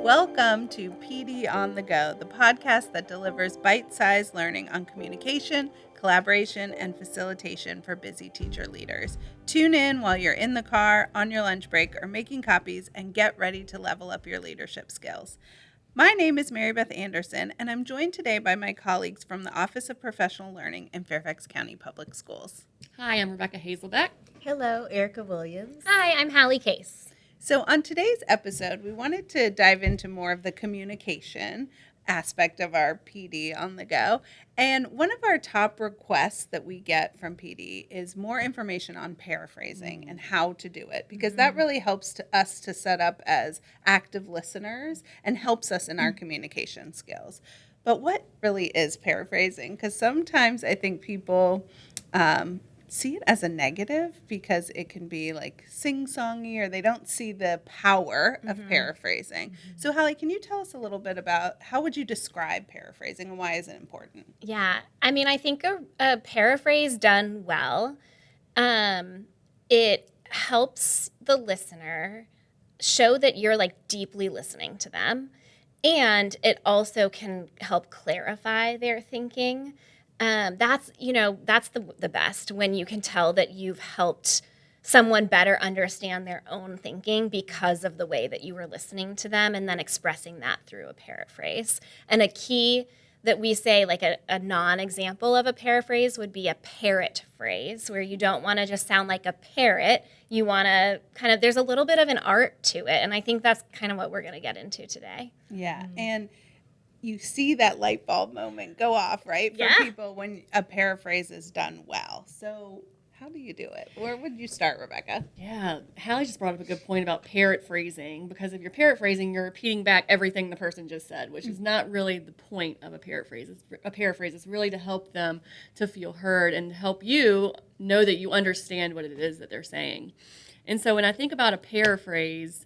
Welcome to PD on the Go, the podcast that delivers bite-sized learning on communication, collaboration, and facilitation for busy teacher leaders. Tune in while you're in the car, on your lunch break, or making copies, and get ready to level up your leadership skills. My name is Mary Beth Anderson, and I'm joined today by my colleagues from the Office of Professional Learning in Fairfax County Public Schools. Hi, I'm Rebecca Hazelbeck. Hello, Erica Williams. Hi, I'm Hallie Case. So on today's episode, we wanted to dive into more of the communication aspect of our PD on the go. And one of our top requests that we get from PD is more information on paraphrasing and how to do it, because that really helps us to set up as active listeners and helps us in our communication skills. But what really is paraphrasing? Because sometimes I think people see it as a negative because it can be like sing-songy, or they don't see the power of paraphrasing. So Hallie, can you tell us a little bit about how would you describe paraphrasing and why is it important? Yeah, I mean, I think a paraphrase done well, it helps the listener show that you're like deeply listening to them, and it also can help clarify their thinking. That's the best, when you can tell that you've helped someone better understand their own thinking because of the way that you were listening to them and then expressing that through a paraphrase. And a key that we say, like a non-example of a paraphrase would be a parrot phrase, where you don't want to just sound like a parrot. You want to kind of, there's a little bit of an art to it. And I think that's kind of what we're going to get into today. Yeah. And you see that light bulb moment go off, right, for people when a paraphrase is done well. So how do you do it? Where would you start, Rebecca? Yeah, Hallie just brought up a good point about paraphrasing, because if you're paraphrasing, you're repeating back everything the person just said, which is not really the point of a paraphrase. A paraphrase is really to help them to feel heard and help you know that you understand what it is that they're saying. And so when I think about a paraphrase,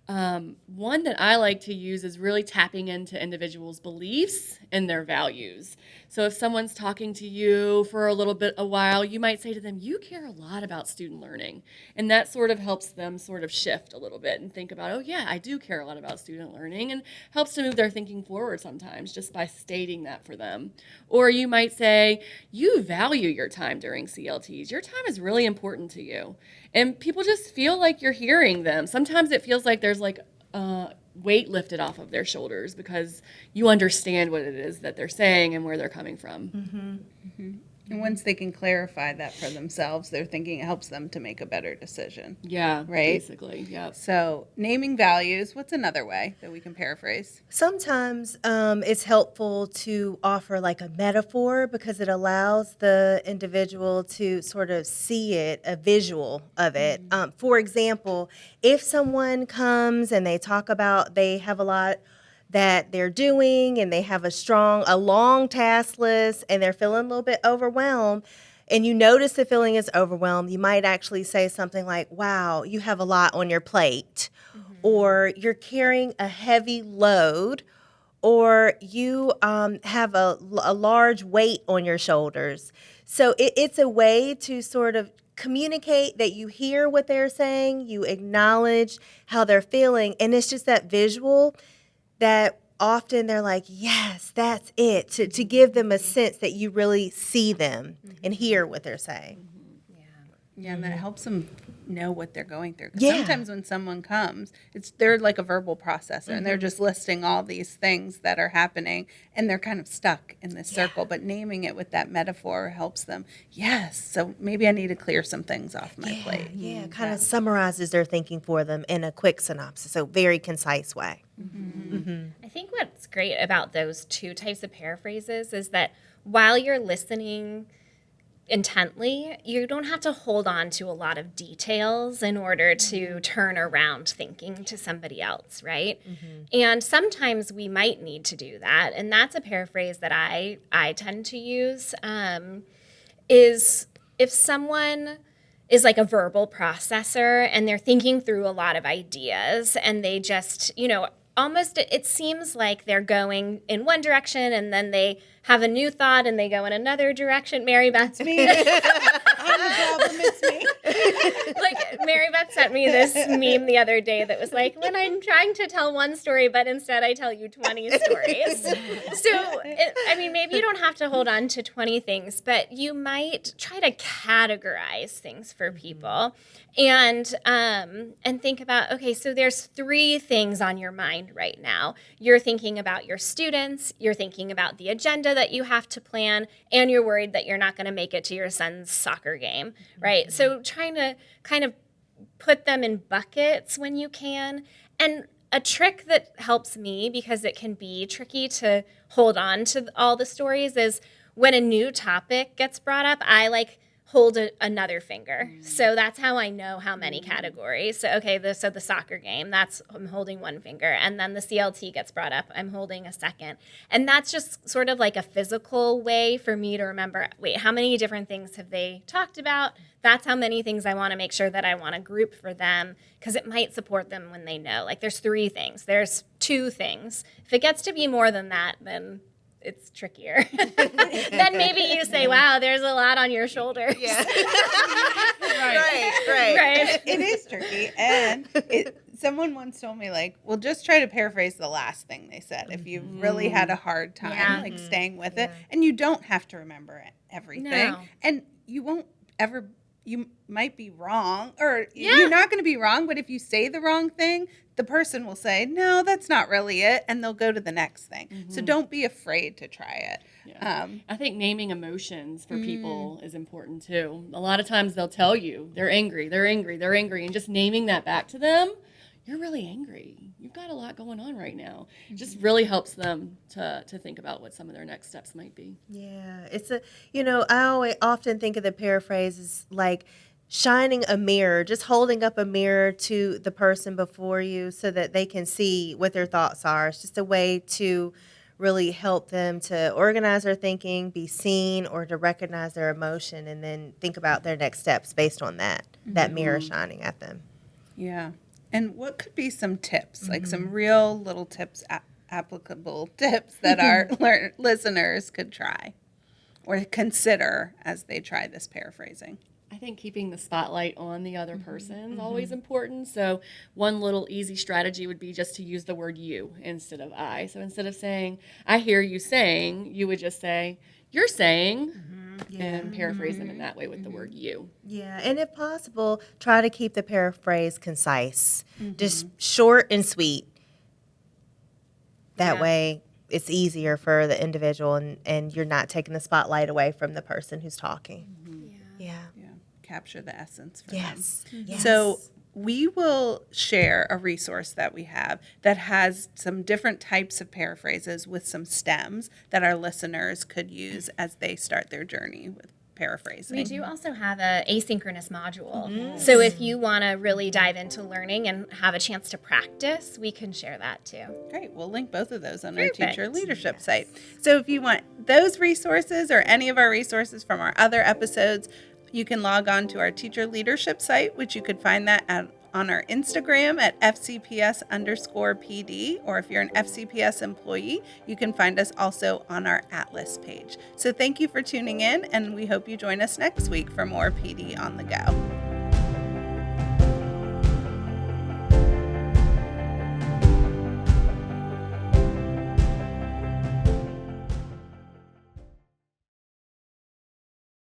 one that I like to use is really tapping into individuals' beliefs and their values. So if someone's talking to you for a while, you might say to them, you care a lot about student learning. And that sort of helps them sort of shift a little bit and think about, oh yeah, I do care a lot about student learning, and helps to move their thinking forward sometimes just by stating that for them. Or you might say, you value your time during CLTs. Your time is really important to you. And people just feel like you're hearing them. Sometimes it feels like there's like weight lifted off of their shoulders because you understand what it is that they're saying and where they're coming from. And once they can clarify that for themselves, they're thinking it helps them to make a better decision. Yeah, right? Basically, yeah. So naming values, what's another way that we can paraphrase? Sometimes it's helpful to offer like a metaphor, because it allows the individual to sort of see it, a visual of it. For example, if someone comes and they talk about they have a lot that they're doing and they have a long task list and they're feeling a little bit overwhelmed, and you notice the feeling is overwhelmed, you might actually say something like, wow, you have a lot on your plate, or you're carrying a heavy load, or you have a large weight on your shoulders. So it's a way to sort of communicate that you hear what they're saying, you acknowledge how they're feeling, and it's just that visual that often they're like, yes, that's it, to give them a sense that you really see them and hear what they're saying. Yeah, and that helps them know what they're going through. Because sometimes when someone comes, they're like a verbal processor, and they're just listing all these things that are happening, and they're kind of stuck in this circle. But naming it with that metaphor helps them. Yes, so maybe I need to clear some things off my plate. Yeah, kind of summarizes their thinking for them in a quick synopsis, so very concise way. I think what's great about those two types of paraphrases is that while you're listening intently, you don't have to hold on to a lot of details in order to turn around thinking to somebody else, right? And sometimes we might need to do that, and that's a paraphrase that I tend to use, is if someone is like a verbal processor and they're thinking through a lot of ideas, and they just, almost, it seems like they're going in one direction and then they have a new thought and they go in another direction. Mary Beth. I'm the problem, it's me. Like Mary Beth Beth sent me this meme the other day that was like, when I'm trying to tell one story, but instead I tell you 20 stories. So, maybe you don't have to hold on to 20 things, but you might try to categorize things for people and think about, okay, so there's 3 things on your mind right now. You're thinking about your students, you're thinking about the agenda that you have to plan, and you're worried that you're not going to make it to your son's soccer game, right? So trying to kind of put them in buckets when you can. And a trick that helps me, because it can be tricky to hold on to all the stories, is when a new topic gets brought up, I hold another finger. So that's how I know how many categories. So, okay, the soccer game, I'm holding one finger. And then the CLT gets brought up, I'm holding a second. And that's just sort of like a physical way for me to remember, wait, how many different things have they talked about? That's how many things I want to make sure that I want to group for them, because it might support them when they know. Like, there's 3 things, there's 2 things. If it gets to be more than that, then it's trickier. Then maybe you say, wow, there's a lot on your shoulders. Yeah. Right. Right. It is tricky. And someone once told me, well, just try to paraphrase the last thing they said if you've really had a hard time, staying with it. And you don't have to remember everything. No. And you won't ever, you might be wrong, or you're not going to be wrong, but if you say the wrong thing, the person will say, no, that's not really it, and they'll go to the next thing. So don't be afraid to try it. Yeah. I think naming emotions for people is important too. A lot of times they'll tell you they're angry, and just naming that back to them, you're really angry. You've got a lot going on right now. It just really helps them to think about what some of their next steps might be. Yeah, I often think of the paraphrase as like shining a mirror, just holding up a mirror to the person before you so that they can see what their thoughts are. It's just a way to really help them to organize their thinking, be seen, or to recognize their emotion, and then think about their next steps based on that mirror shining at them. Yeah. And what could be some tips, like some real little tips, applicable tips that our listeners could try or consider as they try this paraphrasing? I think keeping the spotlight on the other person is always important. So one little easy strategy would be just to use the word you instead of I. So instead of saying, I hear you saying, you would just say, you're saying, and paraphrase them in that way with the word you. Yeah, and if possible, try to keep the paraphrase concise, just short and sweet. That way it's easier for the individual, and you're not taking the spotlight away from the person who's talking. Yeah. Capture the essence for them. Yes. So we will share a resource that we have that has some different types of paraphrases with some stems that our listeners could use as they start their journey with paraphrasing. We do also have an asynchronous module. So if you want to really dive into learning and have a chance to practice, we can share that too. Great. We'll link both of those on our Perfect. teacher leadership site. So if you want those resources or any of our resources from our other episodes, you can log on to our teacher leadership site, which you could find that on our Instagram at FCPS_PD, or if you're an FCPS employee, you can find us also on our Atlas page. So thank you for tuning in, and we hope you join us next week for more PD on the Go.